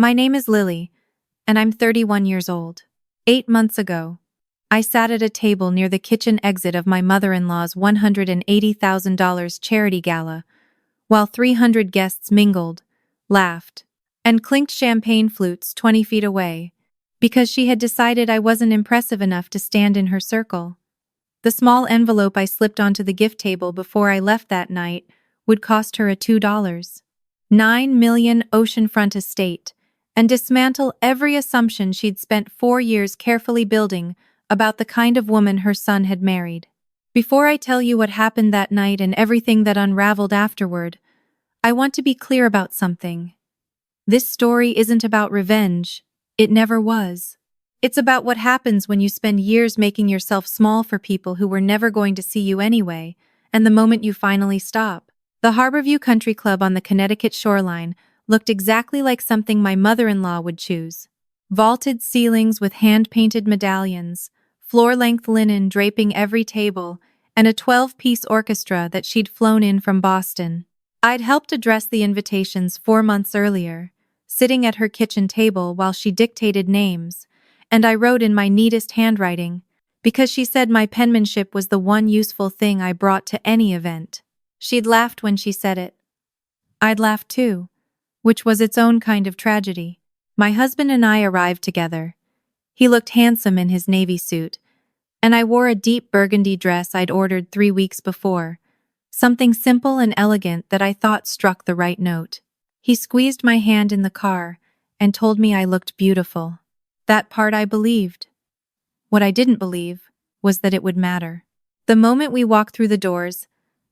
My name is Lily, and I'm 31 years old. 8 months ago, I sat at a table near the kitchen exit of my mother-in-law's $180,000 charity gala, while 300 guests mingled, laughed, and clinked champagne flutes 20 feet away, because she had decided I wasn't impressive enough to stand in her circle. The small envelope I slipped onto the gift table before I left that night would cost her a $2.9 million oceanfront estate, and dismantle every assumption she'd spent 4 years carefully building about the kind of woman her son had married. Before I tell you what happened that night and everything that unraveled afterward, I want to be clear about something. This story isn't about revenge. It never was. It's about what happens when you spend years making yourself small for people who were never going to see you anyway, and the moment you finally stop. The Harborview Country Club on the Connecticut shoreline looked exactly like something my mother-in-law would choose. Vaulted ceilings with hand-painted medallions, floor-length linen draping every table, and a 12-piece orchestra that she'd flown in from Boston. I'd helped address the invitations 4 months earlier, sitting at her kitchen table while she dictated names, and I wrote in my neatest handwriting, because she said my penmanship was the one useful thing I brought to any event. She'd laughed when she said it. I'd laughed too, which was its own kind of tragedy. My husband and I arrived together. He looked handsome in his navy suit, and I wore a deep burgundy dress I'd ordered 3 weeks before, something simple and elegant that I thought struck the right note. He squeezed my hand in the car and told me I looked beautiful. That part I believed. What I didn't believe was that it would matter. The moment we walked through the doors,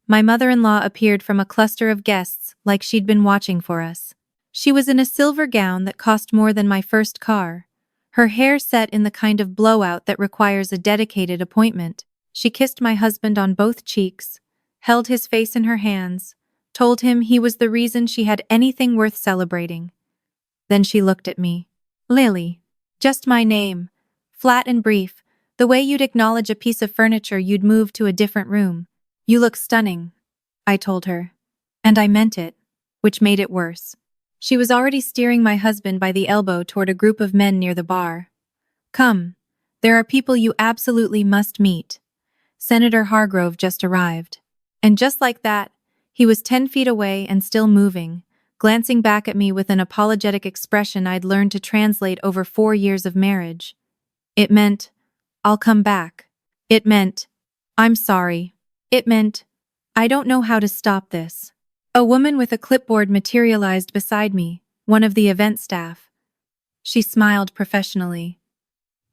my mother-in-law appeared from a cluster of guests like she'd been watching for us. She was in a silver gown that cost more than my first car, her hair set in the kind of blowout that requires a dedicated appointment. She kissed my husband on both cheeks, held his face in her hands, told him he was the reason she had anything worth celebrating. Then she looked at me. Lily. Just my name. Flat and brief, the way you'd acknowledge a piece of furniture you'd moved to a different room. You look stunning, I told her. And I meant it, which made it worse. She was already steering my husband by the elbow toward a group of men near the bar. Come, there are people you absolutely must meet. Senator Hargrove just arrived. And just like that, he was 10 feet away and still moving, glancing back at me with an apologetic expression I'd learned to translate over 4 years of marriage. It meant, I'll come back. It meant, I'm sorry. It meant, I don't know how to stop this. A woman with a clipboard materialized beside me, one of the event staff. She smiled professionally.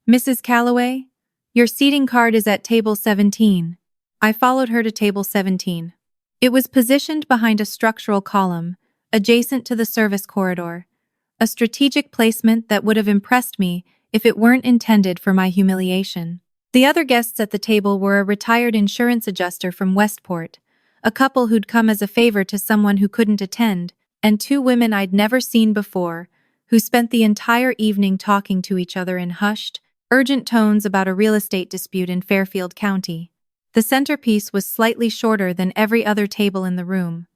Mrs. Calloway, your seating card is at table 17. I followed her to table 17. It was positioned behind a structural column, adjacent to the service corridor, a strategic placement that would have impressed me if it weren't intended for my humiliation. The other guests at the table were a retired insurance adjuster from Westport, a couple who'd come as a favor to someone who couldn't attend, and 2 women I'd never seen before, who spent the entire evening talking to each other in hushed, urgent tones about a real estate dispute in Fairfield County. The centerpiece was slightly shorter than every other table in the room.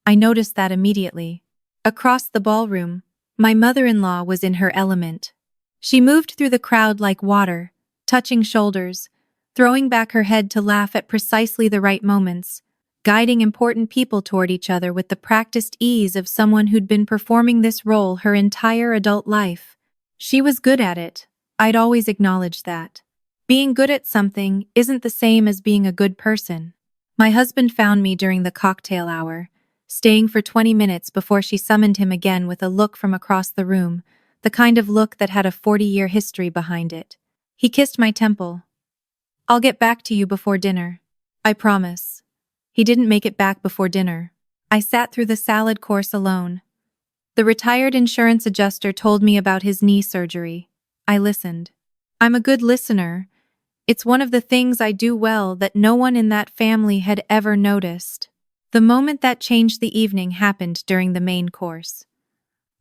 I noticed that immediately. Across the ballroom, my mother-in-law was in her element. She moved through the crowd like water, touching shoulders, throwing back her head to laugh at precisely the right moments, guiding important people toward each other with the practiced ease of someone who'd been performing this role her entire adult life. She was good at it. I'd always acknowledged that. Being good at something isn't the same as being a good person. My husband found me during the cocktail hour, staying for 20 minutes before she summoned him again with a look from across the room, the kind of look that had a 40-year history behind it. He kissed my temple. I'll get back to you before dinner. I promise. He didn't make it back before dinner. I sat through the salad course alone. The retired insurance adjuster told me about his knee surgery. I listened. I'm a good listener. It's one of the things I do well that no one in that family had ever noticed. The moment that changed the evening happened during the main course.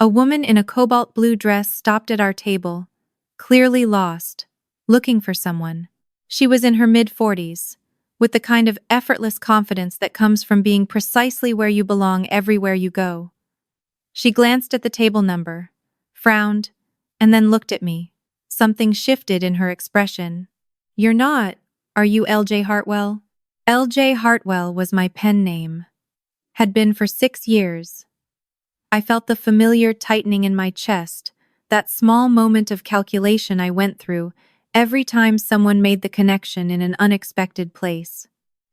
A woman in a cobalt blue dress stopped at our table, clearly lost, looking for someone. She was in her mid-40s, with the kind of effortless confidence that comes from being precisely where you belong everywhere you go. She glanced at the table number, frowned, and then looked at me. Something shifted in her expression. "You're not, are you, LJ Hartwell?" LJ Hartwell was my pen name. Had been for 6 years. I felt the familiar tightening in my chest, that small moment of calculation I went through every time someone made the connection in an unexpected place.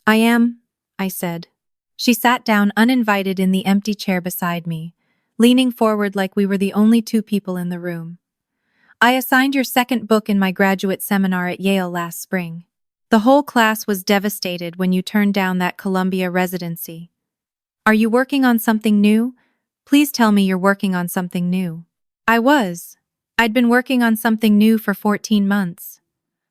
"I am," I said. She sat down uninvited in the empty chair beside me, leaning forward like we were the only 2 people in the room. "I assigned your second book in my graduate seminar at Yale last spring. The whole class was devastated when you turned down that Columbia residency. Are you working on something new? Please tell me you're working on something new." I was. I'd been working on something new for 14 months.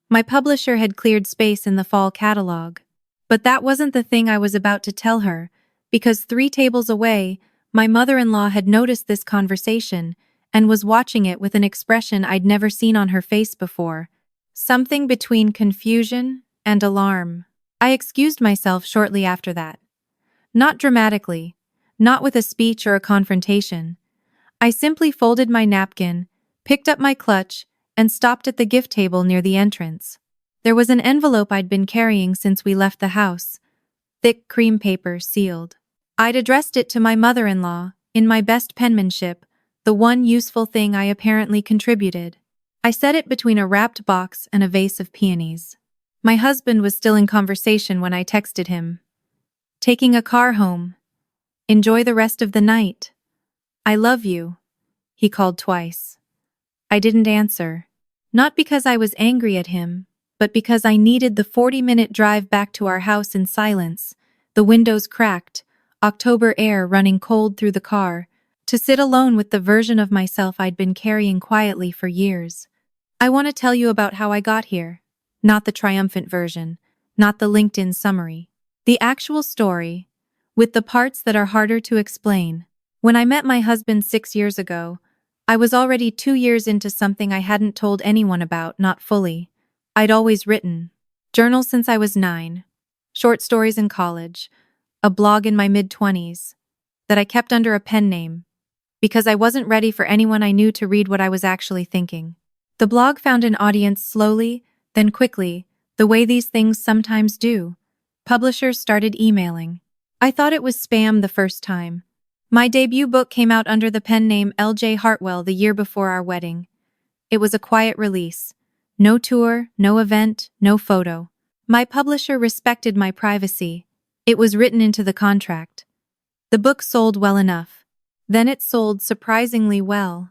My publisher had cleared space in the fall catalog. But that wasn't the thing I was about to tell her, because 3 tables away, my mother-in-law had noticed this conversation and was watching it with an expression I'd never seen on her face before. Something between confusion and alarm. I excused myself shortly after that. Not dramatically, not with a speech or a confrontation. I simply folded my napkin, picked up my clutch, and stopped at the gift table near the entrance. There was an envelope I'd been carrying since we left the house. Thick cream paper, sealed. I'd addressed it to my mother-in-law, in my best penmanship, the one useful thing I apparently contributed. I set it between a wrapped box and a vase of peonies. My husband was still in conversation when I texted him. "Taking a car home. Enjoy the rest of the night. I love you," he called twice. I didn't answer. Not because I was angry at him, but because I needed the 40-minute drive back to our house in silence, the windows cracked, October air running cold through the car, to sit alone with the version of myself I'd been carrying quietly for years. I want to tell you about how I got here. Not the triumphant version, not the LinkedIn summary. The actual story, with the parts that are harder to explain. When I met my husband 6 years ago, I was already 2 years into something I hadn't told anyone about, not fully. I'd always written. Journals since I was 9. Short stories in college. A blog in my mid-20s. That I kept under a pen name. Because I wasn't ready for anyone I knew to read what I was actually thinking. The blog found an audience slowly, then quickly, the way these things sometimes do. Publishers started emailing. I thought it was spam the first time. My debut book came out under the pen name LJ Hartwell the year before our wedding. It was a quiet release. No tour, no event, no photo. My publisher respected my privacy. It was written into the contract. The book sold well enough. Then it sold surprisingly well.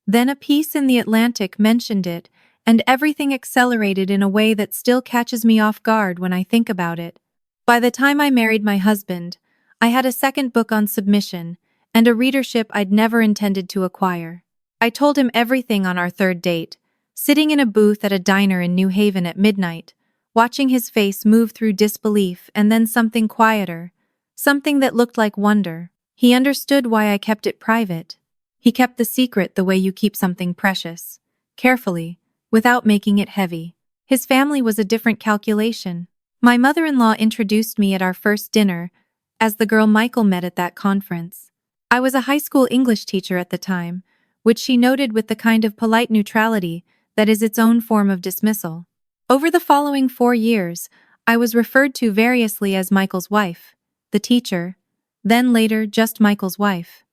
Then a piece in The Atlantic mentioned it, and everything accelerated in a way that still catches me off guard when I think about it. By the time I married my husband, I had a second book on submission, and a readership I'd never intended to acquire. I told him everything on our 3rd date, sitting in a booth at a diner in New Haven at midnight, watching his face move through disbelief and then something quieter, something that looked like wonder. He understood why I kept it private. He kept the secret the way you keep something precious, carefully, without making it heavy. His family was a different calculation. My mother-in-law introduced me at our first dinner as the girl Michael met at that conference. I was a high school English teacher at the time, which she noted with the kind of polite neutrality that is its own form of dismissal. Over the following 4 years, I was referred to variously as Michael's wife, the teacher, then later just Michael's wife.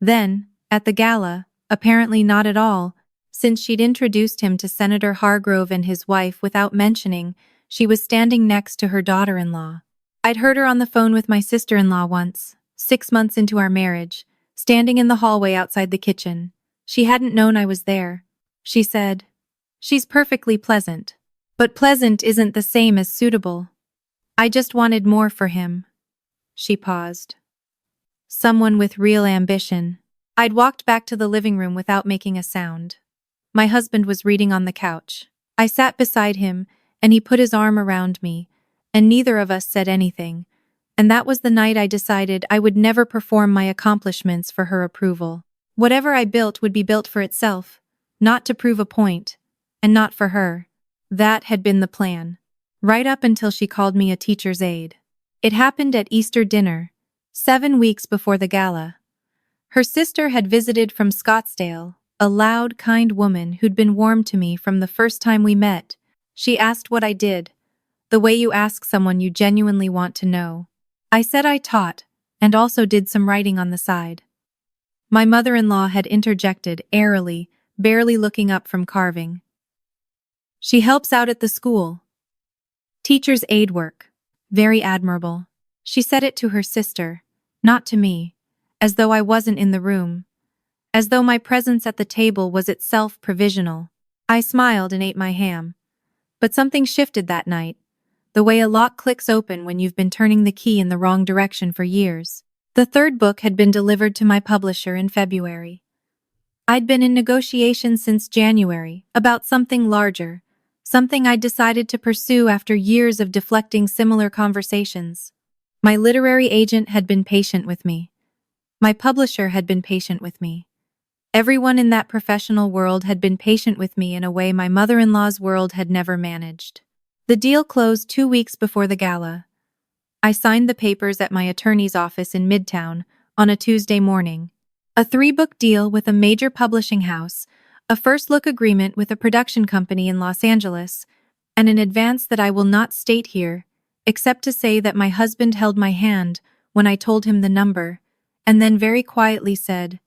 Then, at the gala, apparently not at all, since she'd introduced him to Senator Hargrove and his wife without mentioning she was standing next to her daughter-in-law. I'd heard her on the phone with my sister-in-law once, 6 months into our marriage, standing in the hallway outside the kitchen. She hadn't known I was there. She said, "She's perfectly pleasant. But pleasant isn't the same as suitable. I just wanted more for him." She paused. Someone with real ambition. I'd walked back to the living room without making a sound. My husband was reading on the couch. I sat beside him, and he put his arm around me, and neither of us said anything. And that was the night I decided I would never perform my accomplishments for her approval. Whatever I built would be built for itself, not to prove a point, and not for her. That had been the plan, right up until she called me a teacher's aide. It happened at Easter dinner, 7 weeks before the gala. Her sister had visited from Scottsdale, a loud, kind woman who'd been warm to me from the first time we met. She asked what I did, the way you ask someone you genuinely want to know. I said I taught, and also did some writing on the side. My mother-in-law had interjected, airily, barely looking up from carving. She helps out at the school. Teacher's aide work. Very admirable. She said it to her sister, not to me, as though I wasn't in the room, as though my presence at the table was itself provisional. I smiled and ate my ham. But something shifted that night, the way a lock clicks open when you've been turning the key in the wrong direction for years. The third book had been delivered to my publisher in February. I'd been in negotiations since January, about something larger, something I'd decided to pursue after years of deflecting similar conversations. My literary agent had been patient with me. My publisher had been patient with me. Everyone in that professional world had been patient with me in a way my mother-in-law's world had never managed. The deal closed 2 weeks before the gala. I signed the papers at my attorney's office in Midtown on a Tuesday morning. A 3-book deal with a major publishing house, a first-look agreement with a production company in Los Angeles, and an advance that I will not state here, except to say that my husband held my hand when I told him the number, and then very quietly said,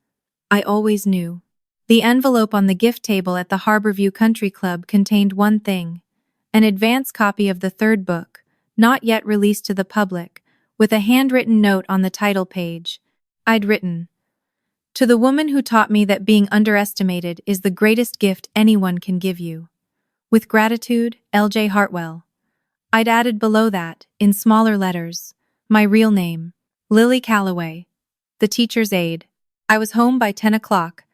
"I always knew." The envelope on the gift table at the Harborview Country Club contained one thing: an advance copy of the third book, not yet released to the public, with a handwritten note on the title page. I'd written, "To the woman who taught me that being underestimated is the greatest gift anyone can give you. With gratitude, L.J. Hartwell." I'd added below that, in smaller letters, my real name, Lily Calloway, the teacher's aide. I was home by 10 o'clock,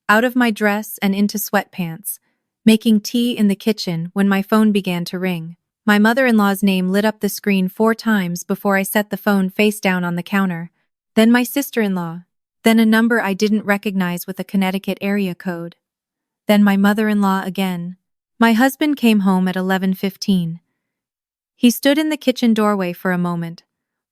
out of my dress and into sweatpants, making tea in the kitchen when my phone began to ring. My mother-in-law's name lit up the screen 4 times before I set the phone face down on the counter. Then my sister-in-law. Then a number I didn't recognize with a Connecticut area code. Then my mother-in-law again. My husband came home at 11:15. He stood in the kitchen doorway for a moment,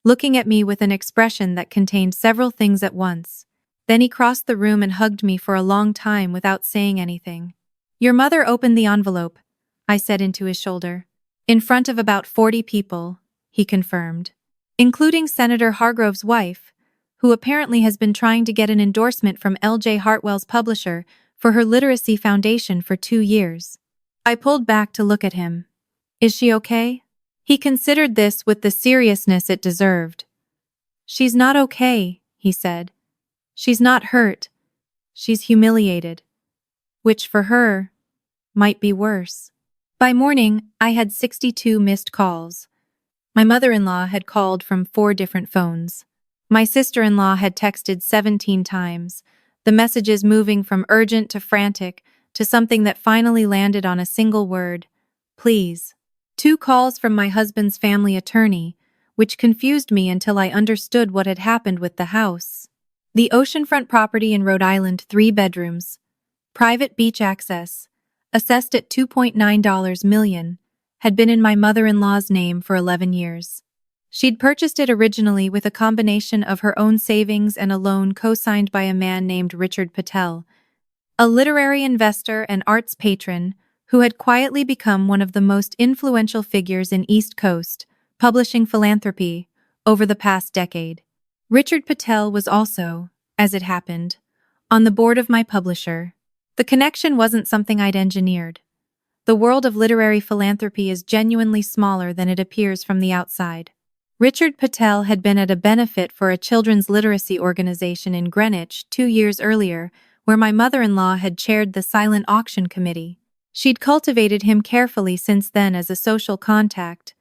looking at me with an expression that contained several things at once. Then he crossed the room and hugged me for a long time without saying anything. "Your mother opened the envelope," I said into his shoulder. "In front of about 40 people," he confirmed, "including Senator Hargrove's wife, who apparently has been trying to get an endorsement from L.J. Hartwell's publisher for her literacy foundation for 2 years. I pulled back to look at him. "Is she okay?" He considered this with the seriousness it deserved. "She's not okay," he said. "She's not hurt. She's humiliated. Which for her might be worse." By morning, I had 62 missed calls. My mother-in-law had called from 4 different phones. My sister-in-law had texted 17 times, the messages moving from urgent to frantic to something that finally landed on a single word: "Please." 2 calls from my husband's family attorney, which confused me until I understood what had happened with the house. The oceanfront property in Rhode Island, 3 bedrooms, private beach access, assessed at $2.9 million, had been in my mother-in-law's name for 11 years. She'd purchased it originally with a combination of her own savings and a loan co-signed by a man named Richard Patel, a literary investor and arts patron who had quietly become one of the most influential figures in East Coast publishing philanthropy over the past decade. Richard Patel was also, as it happened, on the board of my publisher. The connection wasn't something I'd engineered. The world of literary philanthropy is genuinely smaller than it appears from the outside. Richard Patel had been at a benefit for a children's literacy organization in Greenwich 2 years earlier, where my mother-in-law had chaired the silent auction committee. She'd cultivated him carefully since then as a social contact,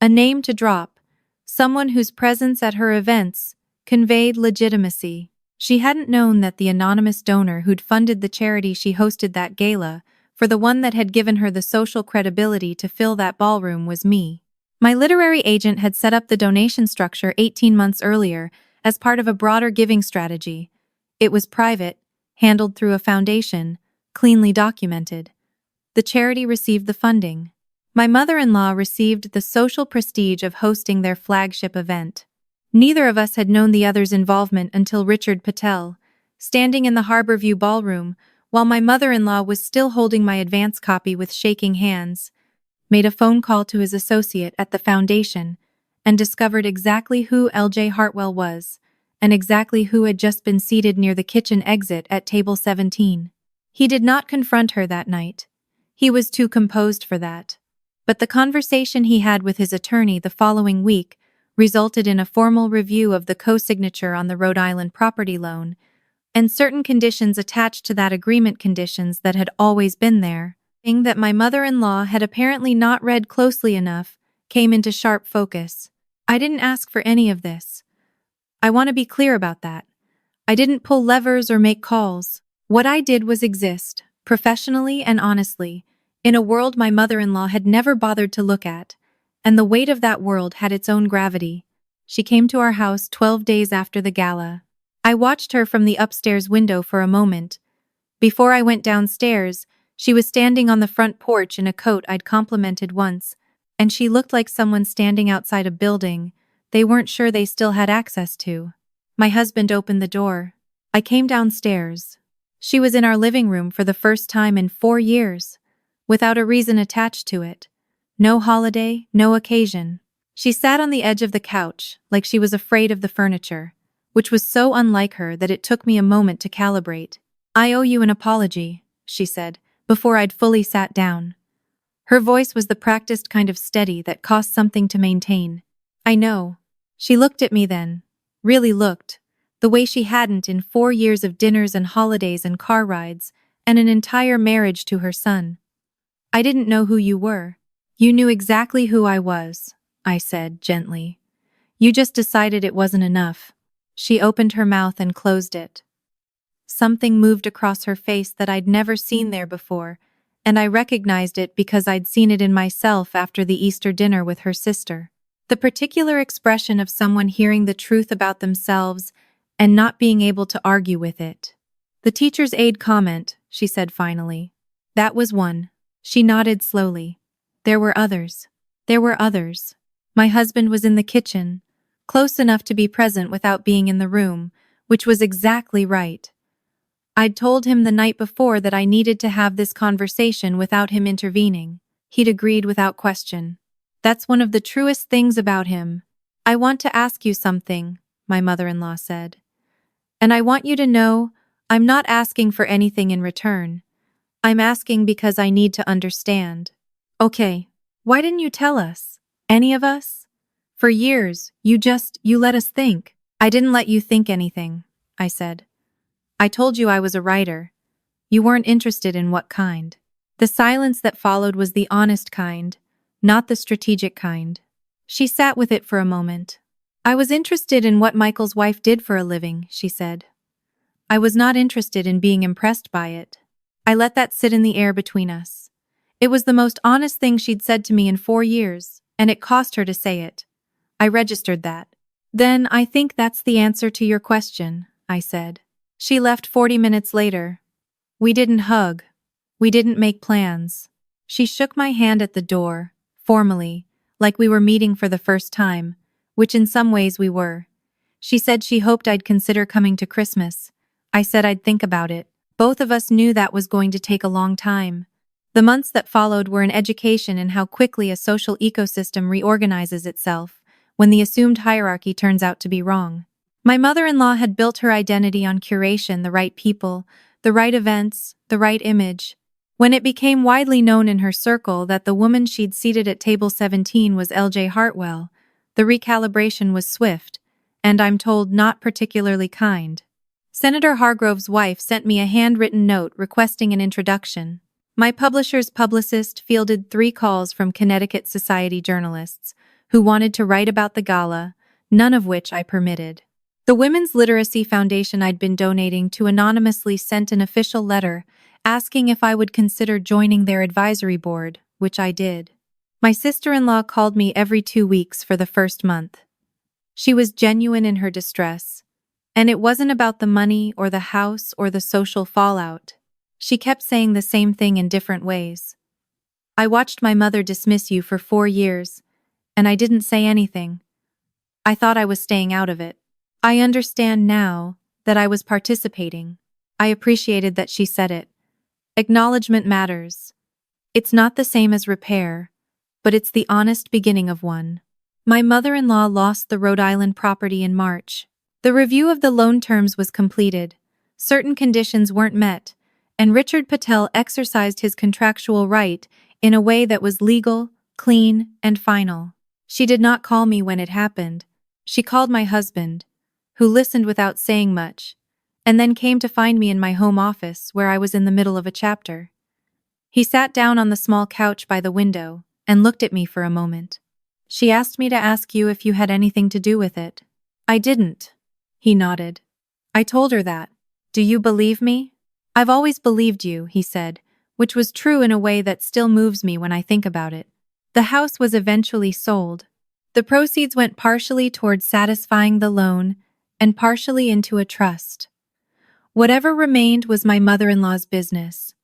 a name to drop, someone whose presence at her events conveyed legitimacy. She hadn't known that the anonymous donor who'd funded the charity she hosted that gala, for the one that had given her the social credibility to fill that ballroom, was me. My literary agent had set up the donation structure 18 months earlier as part of a broader giving strategy. It was private, handled through a foundation, cleanly documented. The charity received the funding. My mother-in-law received the social prestige of hosting their flagship event. Neither of us had known the other's involvement until Richard Patel, standing in the Harborview ballroom, while my mother-in-law was still holding my advance copy with shaking hands, made a phone call to his associate at the foundation and discovered exactly who L.J. Hartwell was and exactly who had just been seated near the kitchen exit at table 17. He did not confront her that night. He was too composed for that. But the conversation he had with his attorney the following week resulted in a formal review of the co-signature on the Rhode Island property loan and certain conditions attached to that agreement, conditions that had always been there. Thing that my mother-in-law had apparently not read closely enough came into sharp focus. I didn't ask for any of this. I want to be clear about that. I didn't pull levers or make calls. What I did was exist, professionally and honestly, in a world my mother-in-law had never bothered to look at, and the weight of that world had its own gravity. She came to our house 12 days after the gala. I watched her from the upstairs window for a moment. Before I went downstairs, she was standing on the front porch in a coat I'd complimented once, and she looked like someone standing outside a building they weren't sure they still had access to. My husband opened the door. I came downstairs. She was in our living room for the first time in 4 years, without a reason attached to it. No holiday, no occasion. She sat on the edge of the couch, like she was afraid of the furniture, which was so unlike her that it took me a moment to calibrate. "I owe you an apology," she said, before I'd fully sat down. Her voice was the practiced kind of steady that cost something to maintain. "I know." She looked at me then, really looked, the way she hadn't in 4 years of dinners and holidays and car rides, and an entire marriage to her son. "I didn't know who you were." "You knew exactly who I was," I said gently. "You just decided it wasn't enough." She opened her mouth and closed it. Something moved across her face that I'd never seen there before, and I recognized it because I'd seen it in myself after the Easter dinner with her sister. The particular expression of someone hearing the truth about themselves and not being able to argue with it. "The teacher's aide comment," she said finally. "That was one." She nodded slowly. "There were others. There were others." My husband was in the kitchen, close enough to be present without being in the room, which was exactly right. I'd told him the night before that I needed to have this conversation without him intervening. He'd agreed without question. That's one of the truest things about him. "I want to ask you something," my mother-in-law said. "And I want you to know, I'm not asking for anything in return. I'm asking because I need to understand." "Okay. Why didn't you tell us? Any of us? For years, you let us think." "I didn't let you think anything," I said. "I told you I was a writer. You weren't interested in what kind." The silence that followed was the honest kind, not the strategic kind. She sat with it for a moment. "I was interested in what Michael's wife did for a living," she said. "I was not interested in being impressed by it." I let that sit in the air between us. It was the most honest thing she'd said to me in 4 years, and it cost her to say it. I registered that. "Then I think that's the answer to your question," I said. She left 40 minutes later. We didn't hug. We didn't make plans. She shook my hand at the door, formally, like we were meeting for the first time, which in some ways we were. She said she hoped I'd consider coming to Christmas. I said I'd think about it. Both of us knew that was going to take a long time. The months that followed were an education in how quickly a social ecosystem reorganizes itself when the assumed hierarchy turns out to be wrong. My mother-in-law had built her identity on curation, the right people, the right events, the right image. When it became widely known in her circle that the woman she'd seated at table 17 was L.J. Hartwell, the recalibration was swift, and I'm told not particularly kind. Senator Hargrove's wife sent me a handwritten note requesting an introduction. My publisher's publicist fielded 3 calls from Connecticut Society journalists who wanted to write about the gala, none of which I permitted. The Women's Literacy Foundation I'd been donating to anonymously sent an official letter asking if I would consider joining their advisory board, which I did. My sister-in-law called me every 2 weeks for the first month. She was genuine in her distress, and it wasn't about the money or the house or the social fallout. She kept saying the same thing in different ways. "I watched my mother dismiss you for 4 years, and I didn't say anything. I thought I was staying out of it. I understand now that I was participating." I appreciated that she said it. Acknowledgement matters. It's not the same as repair, but it's the honest beginning of one. My mother-in-law lost the Rhode Island property in March. The review of the loan terms was completed. Certain conditions weren't met, and Richard Patel exercised his contractual right in a way that was legal, clean, and final. She did not call me when it happened. She called my husband, who listened without saying much, and then came to find me in my home office where I was in the middle of a chapter. He sat down on the small couch by the window and looked at me for a moment. She asked me to ask you if you had anything to do with it. I didn't. He nodded. I told her that. Do you believe me? I've always believed you, he said, which was true in a way that still moves me when I think about it. The house was eventually sold. The proceeds went partially towards satisfying the loan and partially into a trust. Whatever remained was my mother-in-law's business.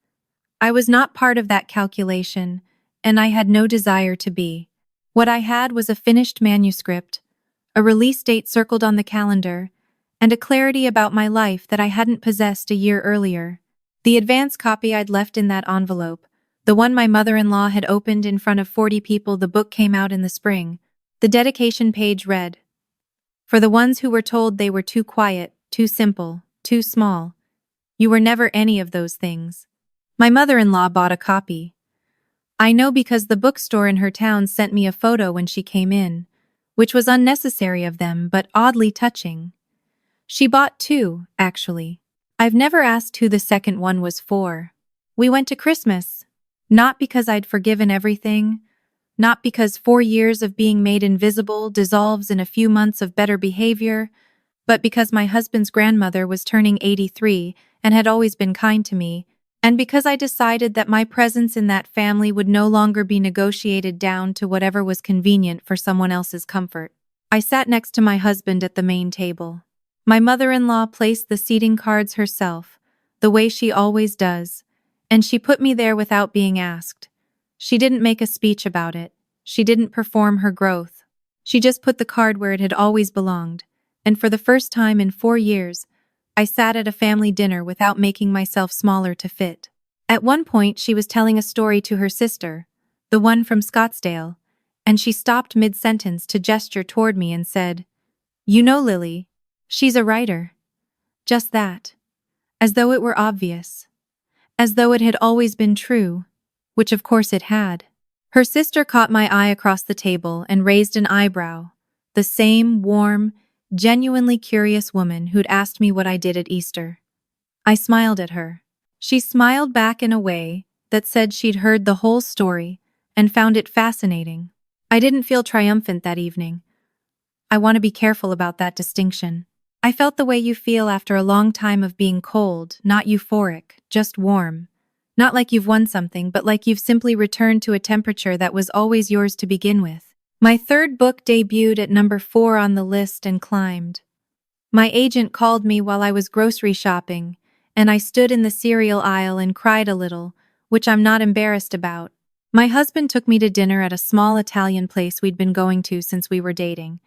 I was not part of that calculation, and I had no desire to be. What I had was a finished manuscript, a release date circled on the calendar, and a clarity about my life that I hadn't possessed a year earlier. The advance copy I'd left in that envelope, the one my mother-in-law had opened in front of 40 people. The book came out in the spring. The dedication page read, "For the ones who were told they were too quiet, too simple, too small. You were never any of those things." My mother-in-law bought a copy. I know because the bookstore in her town sent me a photo when she came in, which was unnecessary of them but oddly touching. She bought two, actually. I've never asked who the second one was for. We went to Christmas. Not because I'd forgiven everything, not because 4 years of being made invisible dissolves in a few months of better behavior, but because my husband's grandmother was turning 83 and had always been kind to me, and because I decided that my presence in that family would no longer be negotiated down to whatever was convenient for someone else's comfort. I sat next to my husband at the main table. My mother-in-law placed the seating cards herself, the way she always does, and she put me there without being asked. She didn't make a speech about it. She didn't perform her growth. She just put the card where it had always belonged, and for the first time in 4 years, I sat at a family dinner without making myself smaller to fit. At one point, she was telling a story to her sister, the one from Scottsdale, and she stopped mid-sentence to gesture toward me and said, "You know Lily, she's a writer." Just that. As though it were obvious. As though it had always been true, which of course it had. Her sister caught my eye across the table and raised an eyebrow, the same warm, genuinely curious woman who'd asked me what I did at Easter. I smiled at her. She smiled back in a way that said she'd heard the whole story and found it fascinating. I didn't feel triumphant that evening. I want to be careful about that distinction. I felt the way you feel after a long time of being cold, not euphoric, just warm. Not like you've won something, but like you've simply returned to a temperature that was always yours to begin with. My third book debuted at number 4 on the list and climbed. My agent called me while I was grocery shopping, and I stood in the cereal aisle and cried a little, which I'm not embarrassed about. My husband took me to dinner at a small Italian place we'd been going to since we were dating,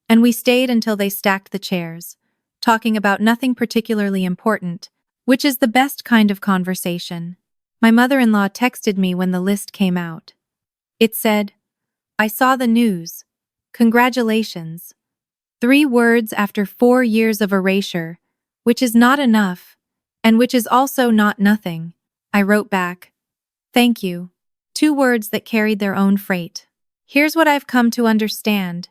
and we stayed until they stacked the chairs, talking about nothing particularly important, which is the best kind of conversation. My mother-in-law texted me when the list came out. It said, "I saw the news. Congratulations." 3 words after 4 years of erasure, which is not enough, and which is also not nothing. I wrote back, "Thank you." 2 words that carried their own freight. Here's what I've come to understand.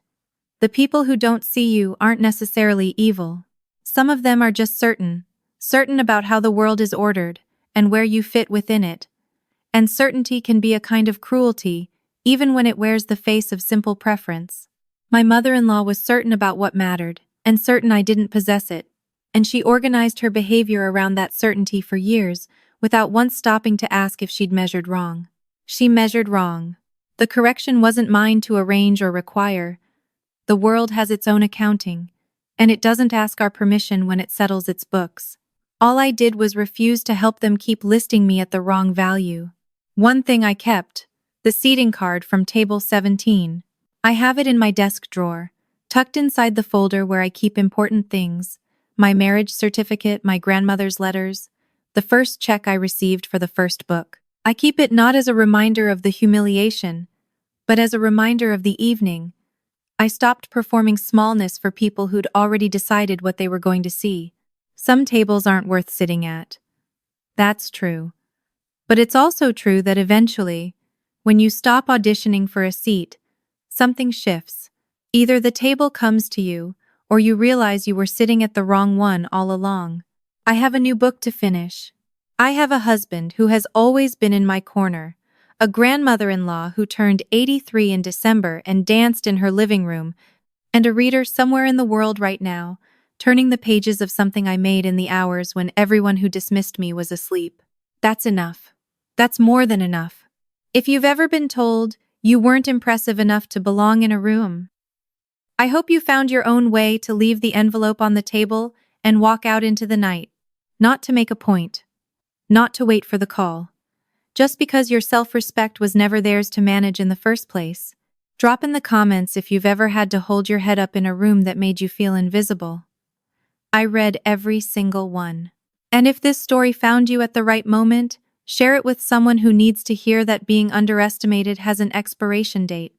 The people who don't see you aren't necessarily evil. Some of them are just certain about how the world is ordered and where you fit within it. And certainty can be a kind of cruelty, even when it wears the face of simple preference. My mother-in-law was certain about what mattered, and certain I didn't possess it, and she organized her behavior around that certainty for years, without once stopping to ask if she'd measured wrong. She measured wrong. The correction wasn't mine to arrange or require. The world has its own accounting, and it doesn't ask our permission when it settles its books. All I did was refuse to help them keep listing me at the wrong value. One thing I kept, the seating card from table 17. I have it in my desk drawer, tucked inside the folder where I keep important things, my marriage certificate, my grandmother's letters, the first check I received for the first book. I keep it not as a reminder of the humiliation, but as a reminder of the evening. I stopped performing smallness for people who'd already decided what they were going to see. Some tables aren't worth sitting at. That's true. But it's also true that eventually, when you stop auditioning for a seat, something shifts. Either the table comes to you, or you realize you were sitting at the wrong one all along. I have a new book to finish. I have a husband who has always been in my corner, a grandmother-in-law who turned 83 in December and danced in her living room, and a reader somewhere in the world right now, turning the pages of something I made in the hours when everyone who dismissed me was asleep. That's enough. That's more than enough. If you've ever been told you weren't impressive enough to belong in a room, I hope you found your own way to leave the envelope on the table and walk out into the night. Not to make a point. Not to wait for the call. Just because your self-respect was never theirs to manage in the first place. Drop in the comments if you've ever had to hold your head up in a room that made you feel invisible. I read every single one. And if this story found you at the right moment, share it with someone who needs to hear that being underestimated has an expiration date.